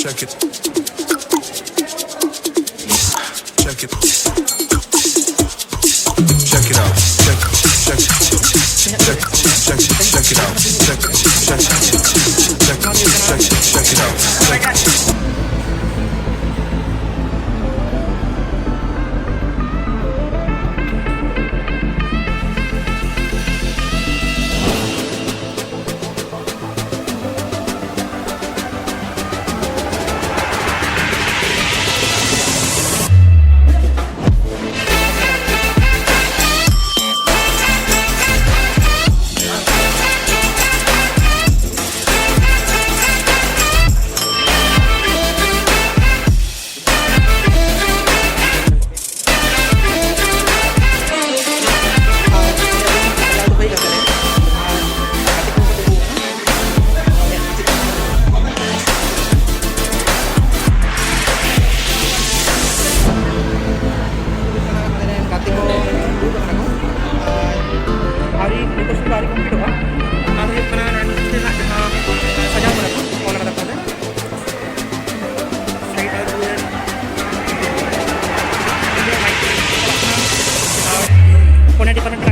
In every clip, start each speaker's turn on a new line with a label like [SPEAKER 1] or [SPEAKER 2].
[SPEAKER 1] check it. Check it. Check it out. Check it. Check it. Check it. Check it. Check it out. Check it. Check it. Check it. Check it out. Check it.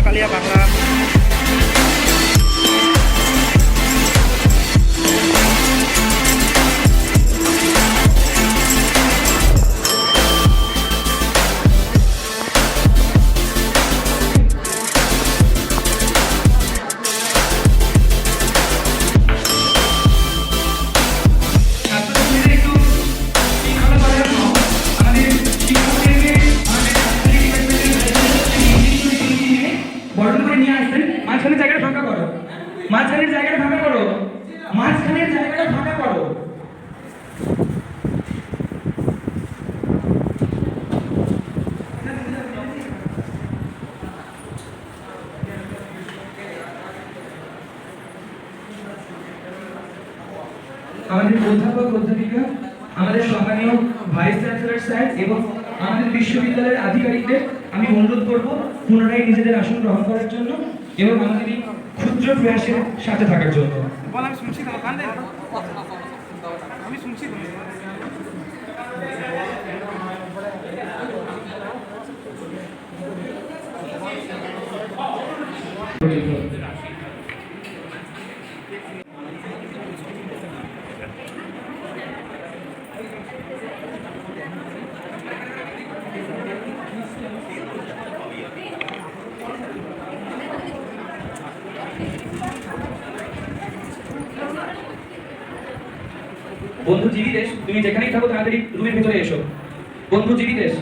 [SPEAKER 2] Kaliya Bangla. মাঝখানের জায়গাটা ফাঁকা করো, মাঝখানের জায়গাটা ফাঁকা করো, মাঝখানের জায়গাটা ফাঁকা করো। আমাদের অধ্যাপক অধ্যাপিকা, আমাদের সম্মানীয় ভাইস চ্যান্সেলর স্যার এবং আমাদের বিশ্ববিদ্যালয়ের আধিকারিকদের আমি অনুরোধ করব পুনরায় নিজেদের আসন গ্রহণ করার জন্য এবং আমাদের এই ক্ষুদ্র প্রয়াসের সাথে থাকার জন্য। আমি শুনছি আমি শুনছি বন্ধু জীবিতেশ, তুমি যেখানেই থাকো তাড়াতাড়ি রুমের ভিতরে এসো। বন্ধু জীবিতেশ,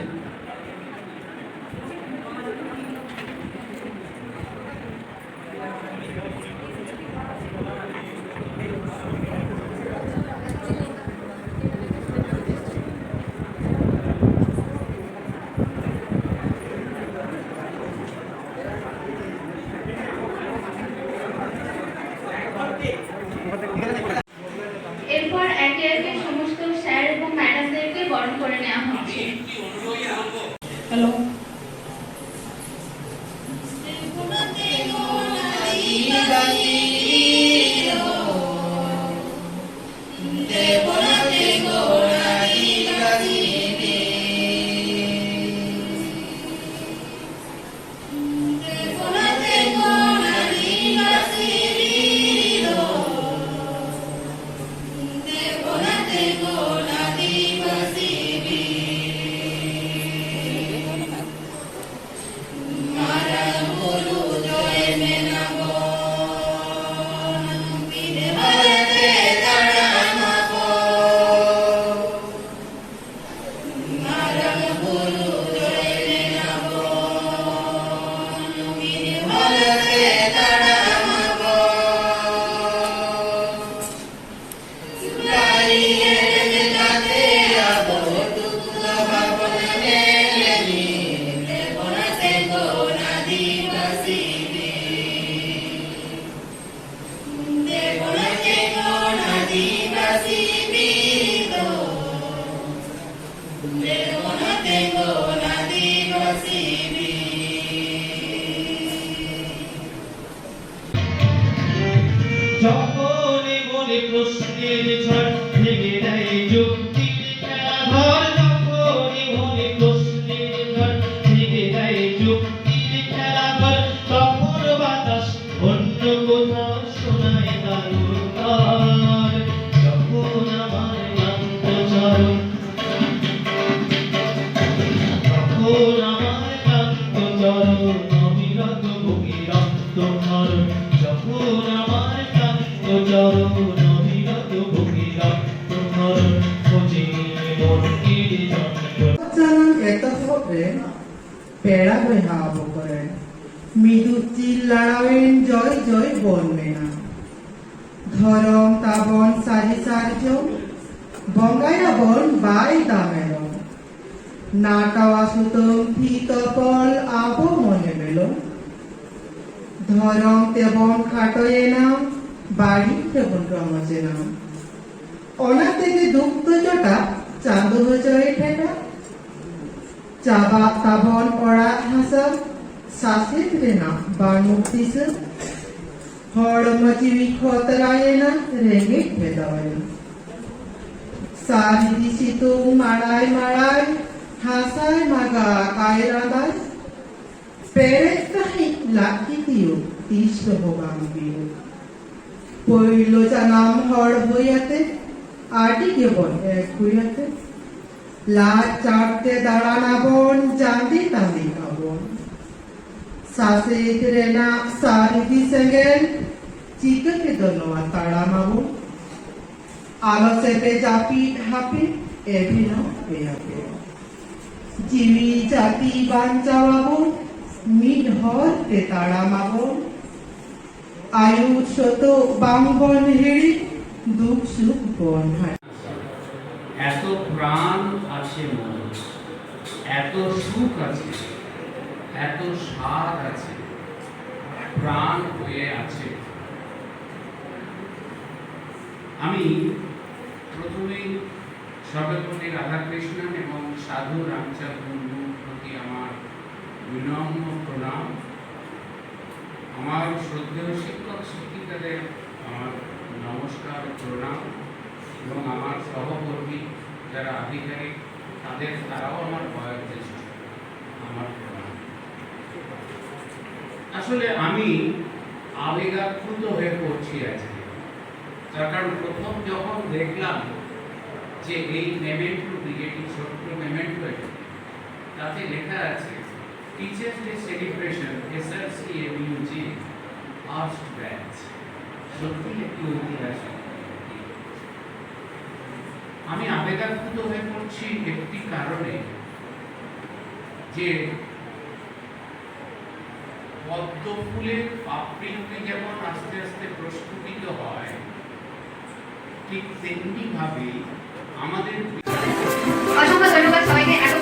[SPEAKER 3] এরপর একে একে সমস্ত স্যার এবং ম্যাডামদেরকে বরণ করে নেওয়া হচ্ছে। হ্যালো,
[SPEAKER 4] যখন মনে প্রশ্নের ঝড় ভেঙে দেয় যুগ চরণ অবিরত ভূমিরা তোমার খোঁজে মনকে
[SPEAKER 5] চালান এত হবে পেড়া হয়ে হাওয়া করেন মৃদু চিল লড়াবেন জয় জয় বলবে না ধরম তাবন সারি সার্য বঙ্গাইরা বন বাই দামের নাটাওয়া সুতম ফিতপল আবো মনে মেল ধরম তেবন খাটয়ে নাম বাড়ি তেবন রমজে নাম অনা থেকে দুঃখ জটা চাঁদো হয়ে ঠেকা চাবা তাবন ওরা হাসা সাসেত রেনা বানুক্তিস হড় মচিবি খতরায়ে না রেঙ্গিট ভেদায় সারিদি সিতুং মাড়াই মাড়াই হাসায় মাগা কায়রাদায় পেরেত কাহি লাকি দিও তিস্র হোগাম বিও পইল জানাম হড় হইয়াতে আটি কেবল এক হইয়াতে লাট চাটতে দাঁড়ানাবন জান্দি তান্দি খাবন সাসেত রেনা সারিদি সেঙ্গেল চিককে দনোয়া তাড়ামাবন আলসেপে জাপিট হাপিট এভিন পেয়াপে জিমি জাতি বাঞ্চাওয়াবন মিট হরতে তাড়ামাবন আয়ু শত বামবন হেড়ি দুঃখ সুখ বন হায়
[SPEAKER 6] এত প্রাণ আছে মনে, এত সুখ আছে, এত স্বাদ আছে, প্রাণ হয়ে আছে। আমি প্রথমেই সর্বপল্লী রাধাকৃষ্ণন এবং সাধু রামচাঁদ বন্ধুর প্রতি আমার বিনম্র প্রণাম, আমার শ্রদ্ধেয় শিক্ষক শিক্ষিকাদের আমার নমস্কার প্রণাম এবং আমার সহকর্মী যারা আধিকারিক তারাও আমার বয়োজ্যেষ্ঠ, আমার প্রণাম। আসলে আমি আবেগাপ্লুত হয়ে পড়ছি আজকে, তার কারণ প্রথম যখন দেখলাম যে এই মেমেন্টোটি, যেটি ছোট্ট মেমেন্টো, তাতে লেখা আছে teachers day celebration SRCMUG arts batch, সত্যি একটি ঐতিহাসিক। আমি আবেগাপ্লুত হয়ে পড়ছি একটি কারণে, যে পদ্ম ফুলের পাপড়িতে যেমন আস্তে আস্তে প্রস্ফুটিত হয়, ঠিক তেমনি ভাবে আমাদের
[SPEAKER 3] অসংখ্য ধন্যবাদ সবাইকে।